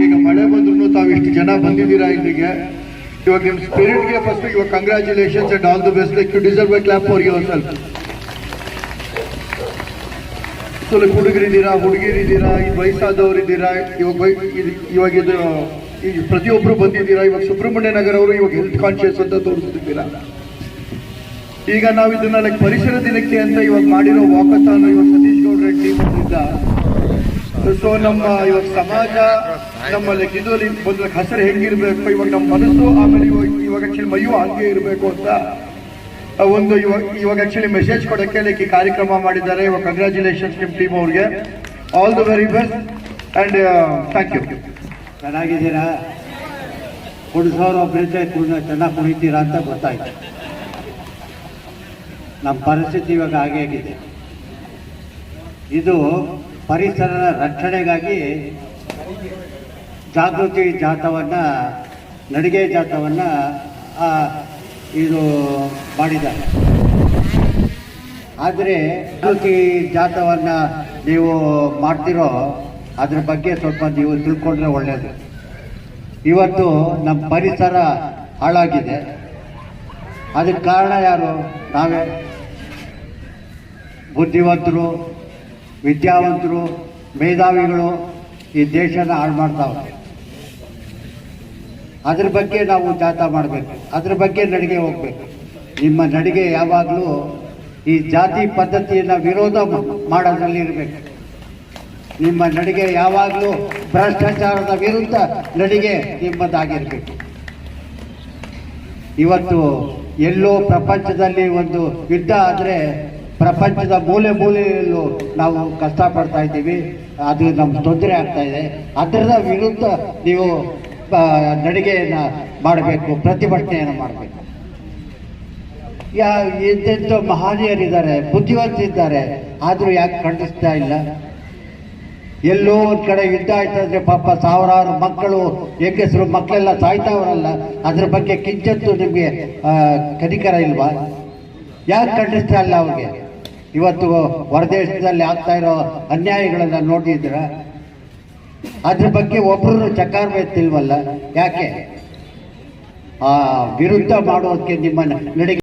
ಈಗ ಮಳೆ ಬಂದ್ರು ತಾವು ಇಷ್ಟು ಜನ ಬಂದಿದ್ದೀರಾ ಇಲ್ಲಿಗೆ. ಇವಾಗ ನಿಮ್ಮ ಸ್ಪಿರಿಟ್ಗೆ ಫಸ್ಟ್ ಇವಾಗ congratulations and all the best. Like you deserve a clap for yourself. ಸ್ವಲ್ಪ ಹುಡುಗರಿದ್ದೀರಾ, ಹುಡುಗಿರಿದ್ದೀರಾ, ಈ ವಯಸ್ಸಾದವರಿದ್ದೀರಾ, ಇವಾಗ ಇದು ಈ ಪ್ರತಿಯೊಬ್ಬರು ಬಂದಿದ್ದೀರಾ. ಇವಾಗ ಸುಬ್ರಹ್ಮಣ್ಯ ನಗರ ಅವರು ಇವಾಗ ಹೆಲ್ತ್ ಕಾನ್ಶಿಯಸ್ ಅಂತ ತೋರಿಸ್ತಿದ್ದೀರಾ. ಈಗ ನಾವು ಇದನ್ನ ಲೈಕ್ ಪರಿಸರ ದಿನಕ್ಕೆ ಅಂತ ಇವಾಗ ಮಾಡಿರೋ ವಾಕಥಾನ್ ಇವಾಗ ಸತೀಶ್ ಗೌಡ್ರ ಟೀಮ್ ಇಂದ. ಸೊ ನಮ್ಮ ಇವಾಗ ಸಮಾಜ ನಮ್ಮ ಲೈಕ್ ಇದು ಒಂದು ಹೆಸರು ಹೆಂಗಿರ್ಬೇಕು, ಇವಾಗ ನಮ್ಮ ಮನಸ್ಸು, ಆಮೇಲೆ ಇವಾಗ ಆಕ್ಚುಲಿ ಮೈಯೂ ಹಂಗೆ ಇರಬೇಕು ಅಂತ ಒಂದು ಇವಾಗ ಆಕ್ಚುಲಿ ಮೆಸೇಜ್ ಕೊಡಕ್ಕೆ ಲೈಕ್ ಈ ಕಾರ್ಯಕ್ರಮ ಮಾಡಿದ್ದಾರೆ. ಇವಾಗ ಕಂಗ್ರ್ಯಾಚುಲೇಷನ್ಸ್ ನಿಮ್ಮ ಟೀಮ್ ಅವ್ರಿಗೆ. All the very best and thank you. ಚೆನ್ನಾಗಿದ್ದೀರಾ? ಕುಡಿಸೋರು ಒಬ್ಬರಿದ್ದೆ ಚೆನ್ನಾಗಿ ಕುಡಿತೀರಾ ಅಂತ ಗೊತ್ತಾಯ್ತು. ನಮ್ಮ ಪರಿಸ್ಥಿತಿ ಇವಾಗ ಹಾಗೆ ಆಗಿದೆ. ಇದು ಪರಿಸರದ ರಕ್ಷಣೆಗಾಗಿ ಜಾಗೃತಿ ಜಾಥವನ್ನು, ನಡಿಗೆ ಜಾಥವನ್ನು ಇದು ಮಾಡಿದ್ದಾರೆ. ಆದರೆ ಜಾಗೃತಿ ಜಾಥವನ್ನು ನೀವು ಮಾಡ್ತಿರೋ ಅದ್ರ ಬಗ್ಗೆ ಸ್ವಲ್ಪ ನೀವು ತಿಳ್ಕೊಂಡ್ರೆ ಒಳ್ಳೆಯದು. ಇವತ್ತು ನಮ್ಮ ಪರಿಸರ ಹಾಳಾಗಿದೆ. ಅದಕ್ಕೆ ಕಾರಣ ಯಾರು? ನಾವೇ. ಬುದ್ಧಿವಂತರು, ವಿದ್ಯಾವಂತರು, ಮೇಧಾವಿಗಳು ಈ ದೇಶನ ಹಾಳು ಮಾಡ್ತಾವೆ. ಅದ್ರ ಬಗ್ಗೆ ನಾವು ಜಾಥಾ ಮಾಡಬೇಕು, ಅದ್ರ ಬಗ್ಗೆ ನಡಿಗೆ ಹೋಗ್ಬೇಕು. ನಿಮ್ಮ ನಡಿಗೆ ಯಾವಾಗಲೂ ಈ ಜಾತಿ ಪದ್ಧತಿಯನ್ನು ವಿರೋಧ ಮಾಡೋದ್ರಲ್ಲಿ ಇರಬೇಕು. ನಿಮ್ಮ ನಡಿಗೆ ಯಾವಾಗಲೂ ಭ್ರಷ್ಟಾಚಾರದ ವಿರುದ್ಧ ನಡಿಗೆ ನಿಮ್ಮದಾಗಿರಬೇಕು. ಇವತ್ತು ಎಲ್ಲೋ ಪ್ರಪಂಚದಲ್ಲಿ ಒಂದು ಯುದ್ಧ ಆದರೆ ಪ್ರಪಂಚದ ಮೂಲೆ ಮೂಲೆಯಲ್ಲೂ ನಾವು ಕಷ್ಟಪಡ್ತಾ ಇದ್ದೀವಿ. ಅದು ನಮ್ಗೆ ತೊಂದರೆ ಆಗ್ತಾ ಇದೆ. ಅದರ ವಿರುದ್ಧ ನೀವು ನಡಿಗೆಯನ್ನು ಮಾಡಬೇಕು, ಪ್ರತಿಭಟನೆಯನ್ನು ಮಾಡಬೇಕು. ಎಂತೆಂಥ ಮಹನೀಯರಿದ್ದಾರೆ, ಬುದ್ಧಿವಂತರಿದ್ದಾರೆ, ಆದರೂ ಯಾಕೆ ಖಂಡಿಸ್ತಾ ಇಲ್ಲ? ಎಲ್ಲೋ ಒಂದು ಕಡೆ ಯುದ್ಧ ಆಯ್ತಾ ಇದ್ರೆ ಪಾಪ ಸಾವಿರಾರು ಮಕ್ಕಳು, ಹೆಂಗಸರು ಮಕ್ಕಳೆಲ್ಲ ಸಾಯ್ತಾವ್ರಲ್ಲ, ಅದ್ರ ಬಗ್ಗೆ ಕಿಂಚತ್ತು ನಿಮಗೆ ಕನಿಕರ ಇಲ್ವಾ? ಯಾಕೆ ಖಂಡಿಸ್ತಾ ಇಲ್ಲ ಅವ್ರಿಗೆ? ಇವತ್ತು ಹೊರದೇಶದಲ್ಲಿ ಆಗ್ತಾ ಇರೋ ಅನ್ಯಾಯಗಳನ್ನ ನೋಡಿದ್ರ ಅದ್ರ ಬಗ್ಗೆ ಒಬ್ಬರು ಚಕಾರ ಎತ್ತಿಲ್ವಲ್ಲ? ಯಾಕೆ? ವಿರುದ್ಧ ಮಾಡೋದಕ್ಕೆ ನಿಮ್ಮ ನಡಿಗೆ